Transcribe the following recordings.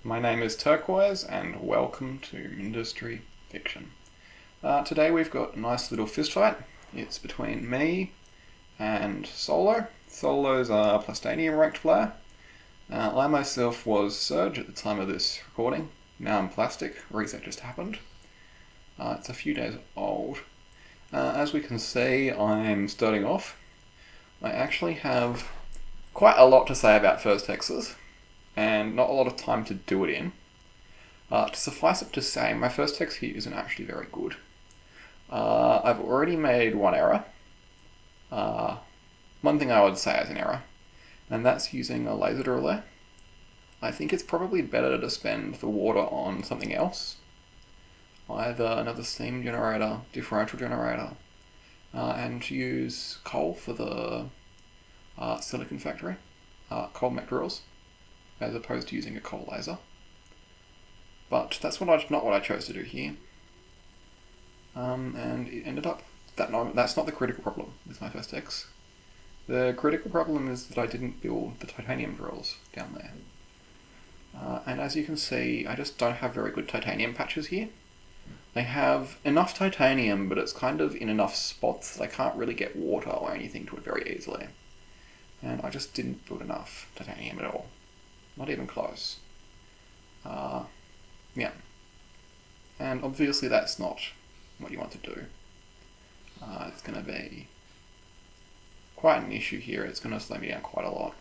My name is Turquoise and welcome to Industry Fiction. Today we've got a nice little fist fight. It's between me and Solo. Solo's a Plastanium ranked player. I myself was Surge at the time of this recording. Now I'm Plastic. Reset just happened. It's a few days old. As we can see, I'm starting off. I actually have quite a lot to say about first hexes, and not a lot of time to do it in. To suffice it to say, my first hex here isn't actually very good. I've already made one error. One thing I would say is an error, and that's using a laser driller. I think it's probably better to spend the water on something else. Either another steam generator, differential generator, and use coal for the silicon factory, coal mech drills, as opposed to using a coal laser. But that's not what I chose to do here. And it ended up that's not the critical problem with my first hex. The critical problem is that I didn't build the titanium drills down there. And as you can see, I just don't have very good titanium patches here. They have enough titanium, but it's kind of in enough spots that I can't really get water or anything to it very easily. And I just didn't build enough titanium at all. Not even close. Yeah. And obviously that's not what you want to do. It's going to be quite an issue here. It's going to slow me down quite a lot.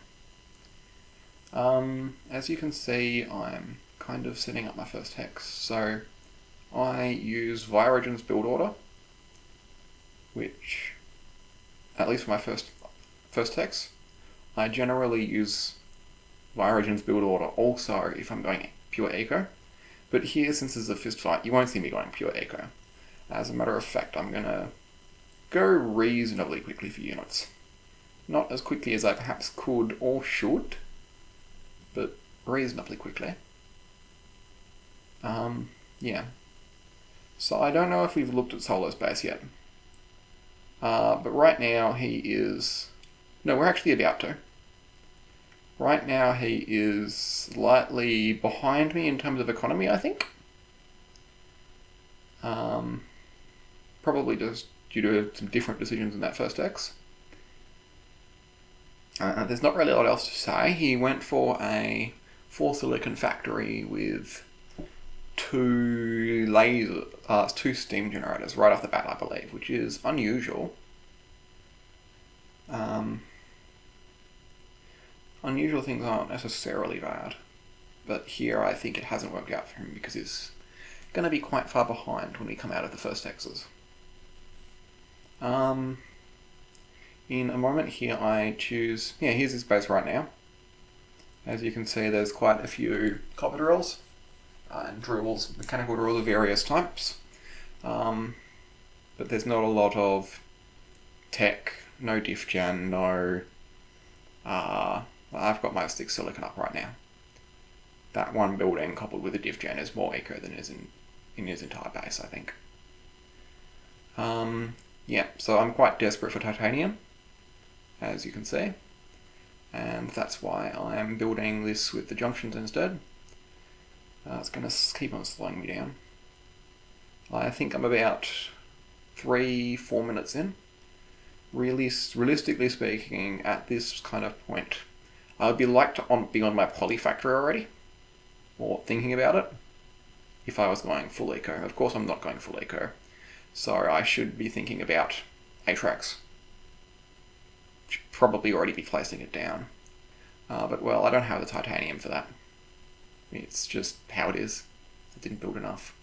As you can see, I'm kind of setting up my first hex. So I use Virogen's build order, which, at least for my first hex, I generally use Virogen's build order also if I'm going pure eco. But here, since this is a fist fight, you won't see me going pure eco. As a matter of fact, I'm going to go reasonably quickly for units. Not as quickly as I perhaps could or should, but reasonably quickly. Yeah. So I don't know if we've looked at Solo's base yet. But right now he is... No, we're actually about to. Right now he is slightly behind me in terms of economy, I think. Probably just due to some different decisions in that first X. There's not really a lot else to say. He went for a 4 silicon factory with two steam generators right off the bat, I believe, which is unusual. Unusual things aren't necessarily bad, but here I think it hasn't worked out for him because he's going to be quite far behind when we come out of the first hexes. In a moment here I choose... Yeah, here's his base right now. As you can see, there's quite a few copper drills and drills, mechanical drills of various types. But there's not a lot of tech, no diff gen, no... I've got my 6 silicon up right now. That one building coupled with a diff gen is more eco than is in his entire base, I think. Yeah, so I'm quite desperate for titanium, as you can see. And that's why I'm building this with the junctions instead. It's going to keep on slowing me down. I think I'm about 3-4 minutes in. Realistically speaking, at this kind of point, I would be be on my poly factory already, or thinking about it, if I was going full eco. Of course I'm not going full eco, so I should be thinking about atrax. Should probably already be placing it down. But well, I don't have the titanium for that. It's just how it is. I didn't build enough.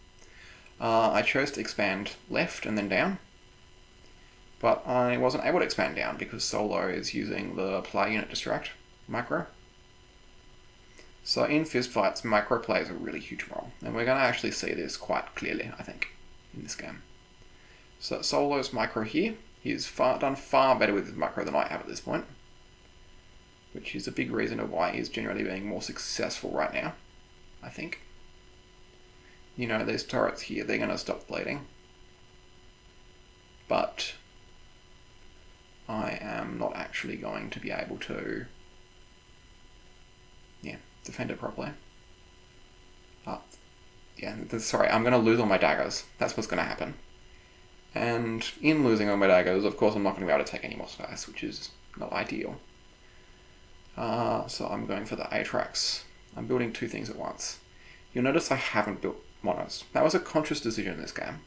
I chose to expand left and then down, but I wasn't able to expand down because Solo is using the player unit distract micro. So in fist fights, micro plays a really huge role, and we're going to actually see this quite clearly, I think, in this game. So Solo's micro here, he's done far better with his micro than I have at this point, which is a big reason of why he's generally being more successful right now, I think. You know, these turrets here, they're going to stop bleeding. But I am not actually going to be able to defend it properly. yeah, sorry, I'm going to lose all my daggers. That's what's going to happen. And in losing all my daggers, of course, I'm not going to be able to take any more space, which is not ideal. So I'm going for the atrax. I'm building two things at once. You'll notice I haven't built monos. That was a conscious decision in this game.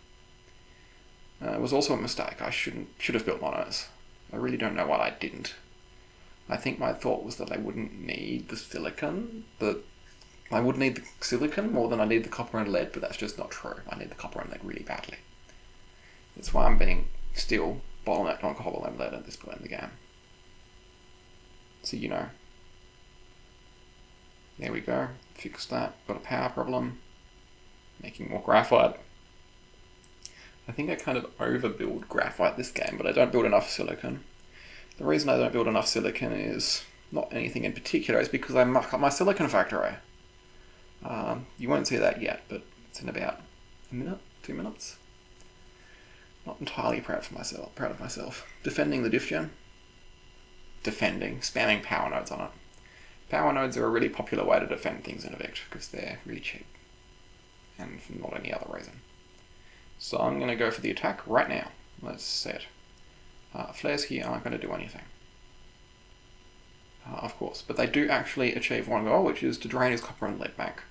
It was also a mistake. I should have built monos. I really don't know why I didn't. I think my thought was that I wouldn't need the silicon, but I would need the silicon more than I need the copper and lead, but that's just not true. I need the copper and lead really badly. That's why I'm being still bottlenecked on copper and lead at this point in the game. So, you know. There we go. Fixed that. Got a power problem. Making more graphite. I think I kind of overbuild graphite this game, but I don't build enough silicon. The reason I don't build enough silicon is not anything in particular, it's because I muck up my silicon factory. You won't see that yet, but it's in about a minute, 2 minutes. Not entirely proud of myself. Defending the diff gen. Spamming power nodes on it. Power nodes are a really popular way to defend things in Evict, because they're really cheap. And for not any other reason. So I'm going to go for the attack right now. Let's set. Flares here aren't going to do anything. Of course, but they do actually achieve one goal, which is to drain his copper and lead bank.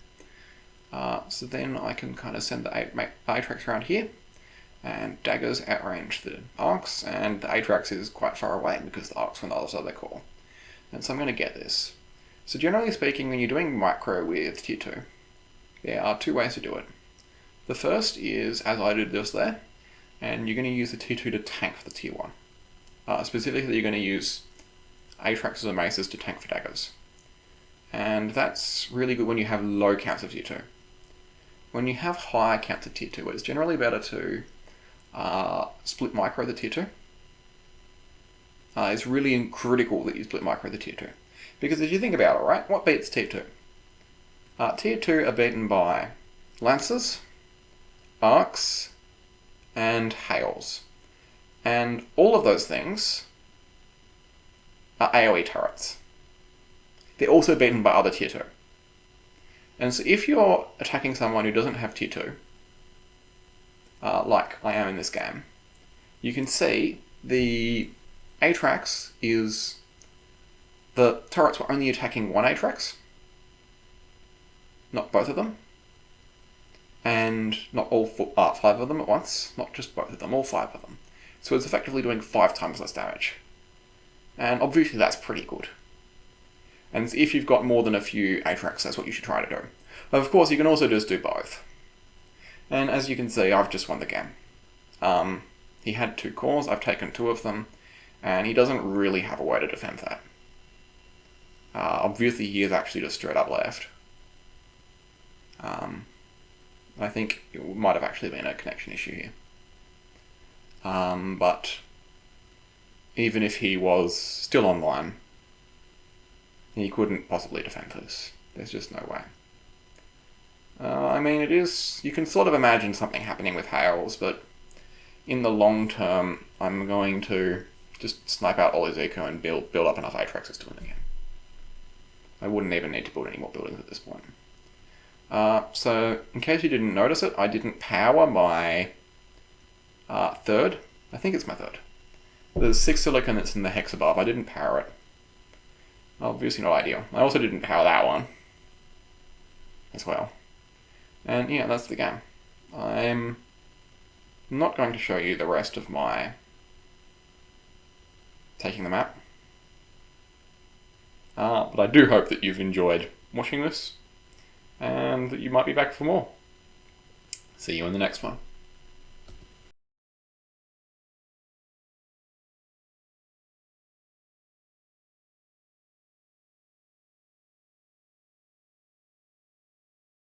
So then I can kind of send the atrax around here, and daggers outrange the arcs, and the atrax is quite far away because the arcs are on the other side of the core. And so I'm going to get this. So generally speaking, when you're doing micro with tier 2, there are two ways to do it. The first is, as I did this there, and you're going to use the tier 2 to tank for the tier 1. Specifically, you're going to use atraxes and maces to tank for daggers. And that's really good when you have low counts of tier 2. When you have higher counts of tier 2, it's generally better to split micro the tier 2. It's really critical that you split micro the tier 2. Because if you think about it, right, what beats tier 2? Tier 2 are beaten by lancers, arcs, and hails. And all of those things are AoE turrets. They're also beaten by other tier 2. And so if you're attacking someone who doesn't have tier 2, like I am in this game, you can see the atrax is... The turrets were only attacking one atrax, not both of them. And not all 5 of them at once, not just both of them, all 5 of them. So it's effectively doing 5 times less damage. And obviously that's pretty good. And if you've got more than a few atrax, that's what you should try to do. Of course, you can also just do both. And as you can see, I've just won the game. He had 2 cores, I've taken 2 of them, and he doesn't really have a way to defend that. Obviously, he is actually just straight up left. I think it might have actually been a connection issue here. But even if he was still online, he couldn't possibly defend this. There's just no way. I mean, it is... You can sort of imagine something happening with Hales, but in the long term, I'm going to just snipe out all his eco and build up enough atraxes to win the game. I wouldn't even need to build any more buildings at this point. So, in case you didn't notice it, I didn't power my third. I think it's my third. There's 6 silicon that's in the hex above. I didn't power it. Obviously not ideal. I also didn't power that one as well. And yeah, that's the game. I'm not going to show you the rest of my taking the map. But I do hope that you've enjoyed watching this, and that you might be back for more. See you in the next one.